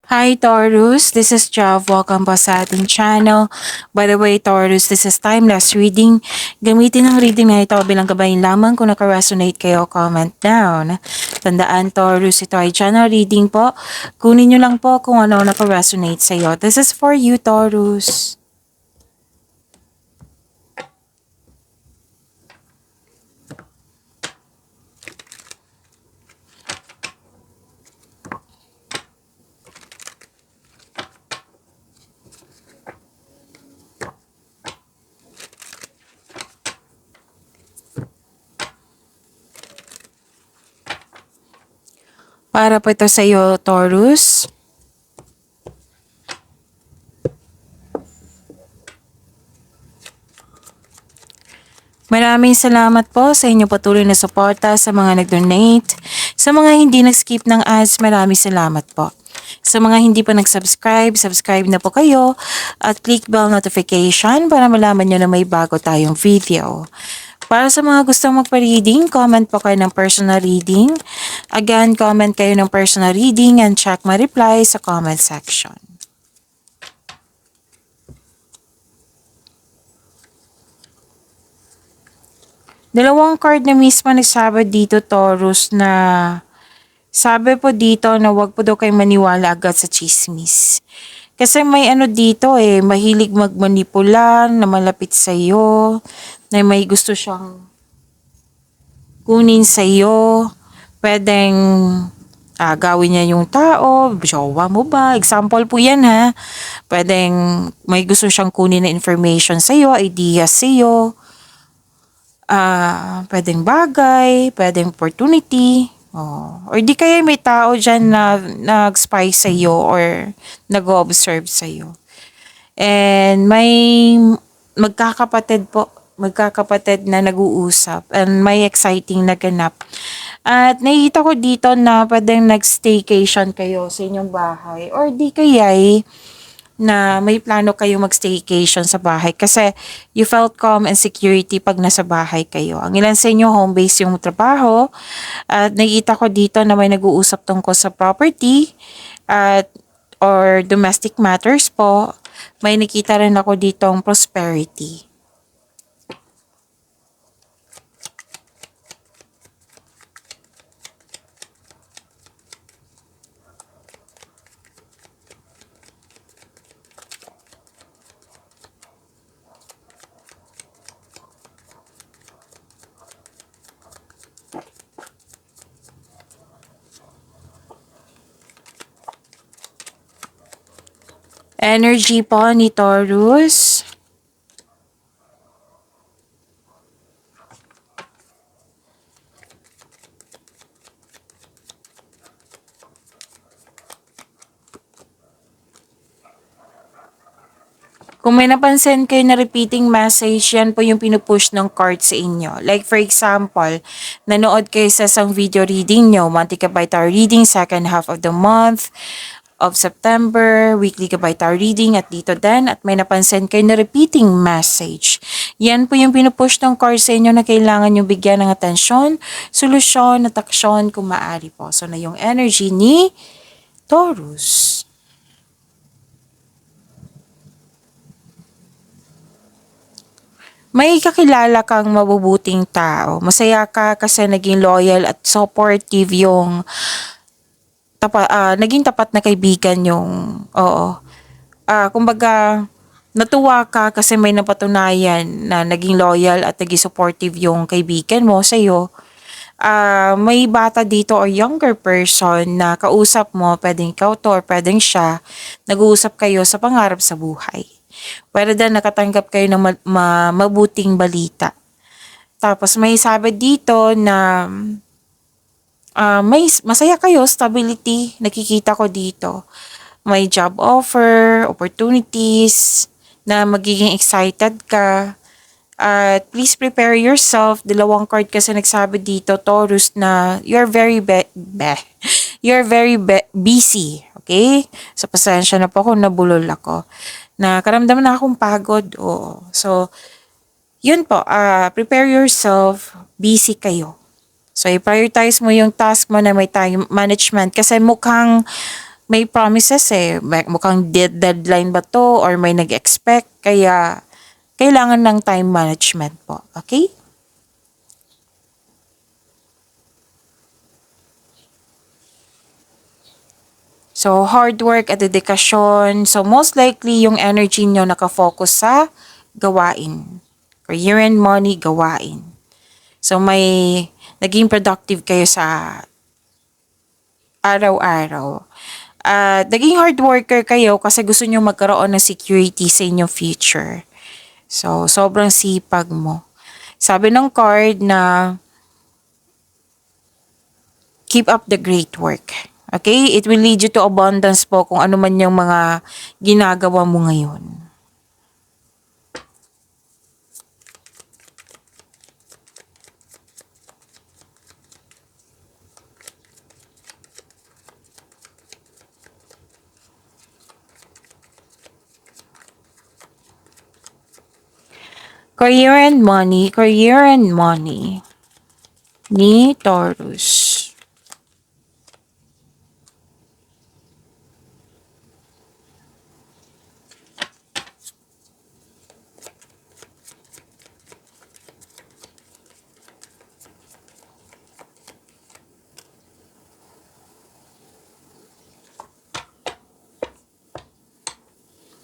Hi Taurus, this is Jav. Welcome po sa ating channel. By the way Taurus, this is timeless reading. Gamitin ang reading na ito bilang gabayan lamang. Kung naka-resonate kayo, comment down. Tandaan Taurus, ito ay channel reading po. Kunin nyo lang po kung ano naka-resonate sa iyo. This is for you Taurus. Para po ito sa iyo, Taurus. Maraming salamat po sa inyong patuloy na suporta sa mga nag-donate. Sa mga hindi nag-skip ng ads, maraming salamat po. Sa mga hindi pa nag-subscribe, subscribe na po kayo at click bell notification para malaman nyo na may bago tayong video. Para sa mga gustong magpa-reading, comment po kayo ng personal reading. Again, comment kayo ng personal reading and check my reply sa comment section. Dalawang card na mismo nagsabi dito, Taurus, na sabi po dito na wag po daw kayo maniwala agad sa chismis. Kasi may ano dito mahilig magmanipula na malapit sa iyo, na may gusto siyang kunin sa iyo. Pwedeng gawin niya yung tao, jowa mo ba? Example po yan ha. Pwedeng may gusto siyang kunin na information sa iyo, ideas sa iyo. Pwedeng bagay, pwedeng opportunity. Or di kaya may tao dyan na nag-spy sa iyo or nag-observe sa iyo. And may magkakapatid na nag-uusap and may exciting na ganap. At nakikita ko dito na pwedeng nag-staycation kayo sa inyong bahay or di kaya na may plano kayo mag-staycation sa bahay kasi you felt calm and security pag nasa bahay kayo. Ang ilan sa inyo home base yung trabaho at nakita ko dito na may nag-uusap tungkol sa property at or domestic matters po. May nakita rin ako dito ang prosperity. Energy po ni Taurus. Kung may napansin kayo na repeating message, yan po yung pinupush ng card sa inyo. Like for example, nanood kayo sa isang video reading nyo, monthly ka by tarot reading, second half of the month of September, weekly ka by tarot reading at dito din, at may napansin kayo na repeating message. Yan po yung pinupush ng card sa inyo na kailangan nyo bigyan ng atensyon, solusyon at aksyon kung maaari po. So na yung energy ni Taurus. May kakilala kang mabubuting tao. Masaya ka kasi naging loyal at supportive yung naging tapat na kaibigan yung kumbaga natuwa ka kasi may napatunayan na naging loyal at naging supportive yung kaibigan mo sa iyo. May bata dito or younger person na kausap mo, pwedeng ikaw to or pwedeng siya, nag-uusap kayo sa pangarap sa buhay. Pero din nakatanggap kayo ng mabuting balita. Tapos may sabi dito na may masaya kayo, stability, nakikita ko dito. May job offer, opportunities, na magiging excited ka. At please prepare yourself. Dalawang card kasi nagsabi dito, Taurus, na you're very busy. Okay? So, pasensya na po kung nabulol ako. Nakaramdaman na akong pagod. Oo. So, yun po. Prepare yourself. Busy kayo. So, i-prioritize mo yung task mo na may time management. Kasi mukhang may promises eh. Mukhang deadline ba to or may nag-expect. Kaya, kailangan ng time management po. Okay? So, hard work at dedikasyon. So, most likely, yung energy nyo nakafocus sa gawain. Career and money, gawain. So, may naging productive kayo sa araw-araw. At naging hard worker kayo kasi gusto nyo magkaroon ng security sa inyong future. So, sobrang sipag mo. Sabi ng card na keep up the great work. Okay? It will lead you to abundance po kung ano man yung mga ginagawa mo ngayon. Career and money ni Taurus.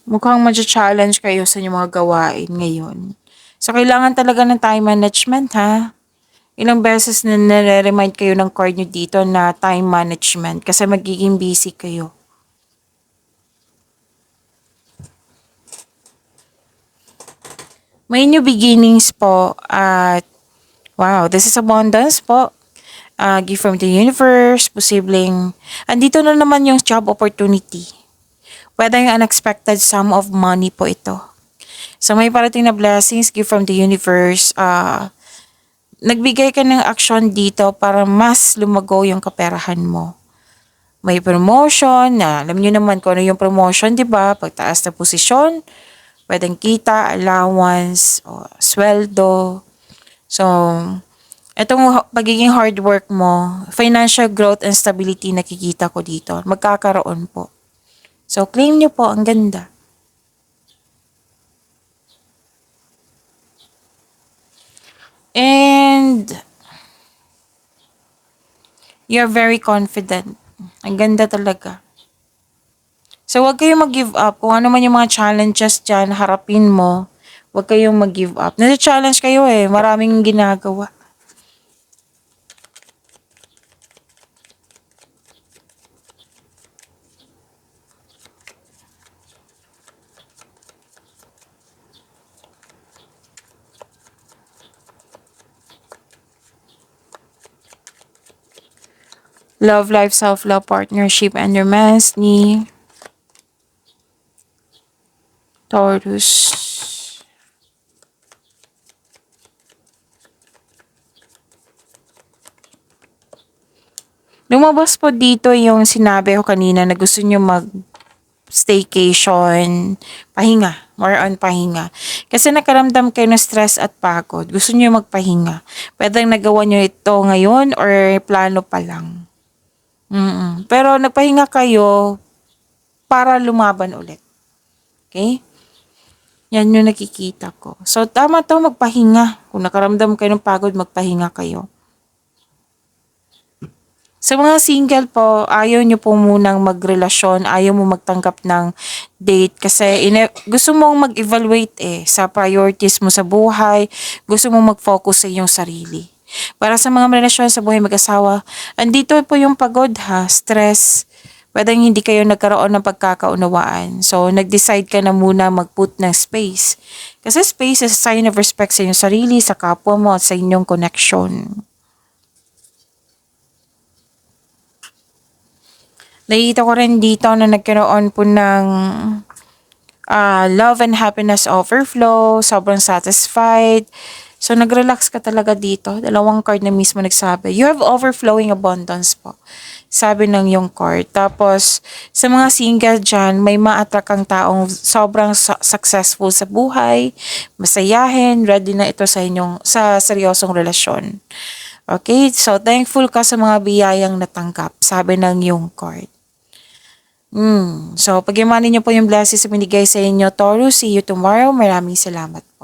Mukhang ma-challenge kayo sa inyong mga gawain ngayon. So, kailangan talaga ng time management, ha? Ilang beses na nare-remind kayo ng card nyo dito na time management kasi magiging busy kayo. May new beginnings po at wow, this is abundance po. Gift from the universe, posibleng andito na naman yung job opportunity. Pwede yung unexpected sum of money po ito. So may parating na blessings, gift from the universe. Nagbigay ka ng action dito para mas lumago yung kaperahan mo. May promotion, na alam niyo naman kung ano yung promotion, di ba? Pagtaas na posisyon, pwedeng kita, allowance, o sweldo. So, itong pagiging hard work mo, financial growth and stability nakikita ko dito. Magkakaroon po. So, claim nyo po. Ang ganda. And, you're very confident. Ang ganda talaga. So, huwag kayong mag-give up. Kung ano man yung mga challenges dyan, harapin mo. Huwag kayong mag-give up. Nasa-challenge kayo eh. Maraming ginagawa. Love, life, self-love, partnership, and romance ni Taurus. Lumabas po dito yung sinabi ko kanina na gusto nyo staycation, pahinga, more on pahinga. Kasi nakaramdam kayo ng stress at pagod, gusto nyo magpahinga. Pwedeng nagawa nyo ito ngayon or plano pa lang. Pero nagpahinga kayo para lumaban ulit. Okay? Yan yung nakikita ko. So, tama to magpahinga. Kung nakaramdam kayo ng pagod, magpahinga kayo. Sa mga single po, ayaw nyo po munang magrelasyon, ayaw mo magtanggap ng date kasi gusto mong mag-evaluate sa priorities mo sa buhay, gusto mong mag-focus sa iyong sarili. Para sa mga relasyon sa buhay mag-asawa, andito po yung pagod stress, pwedeng hindi kayo nagkaroon ng pagkakaunawaan. So, nag-decide ka na muna mag-put ng space. Kasi space is a sign of respect sa iyong sarili, sa kapwa mo, at sa inyong connection. Nakita ko rin dito na nagkaroon po ng love and happiness overflow, sobrang satisfied. So, nag-relax ka talaga dito. Dalawang card na mismo nagsabi. You have overflowing abundance po. Sabi ng yung card. Tapos, sa mga single dyan, may ma-attract kang taong sobrang successful sa buhay, masayahin, ready na ito sa seryosong relasyon. Okay? So, thankful ka sa mga biyayang natanggap. Sabi ng yung card. So, pag-imanin niyo po yung blessings na binigay sa inyo, Taurus. See you tomorrow. Maraming salamat.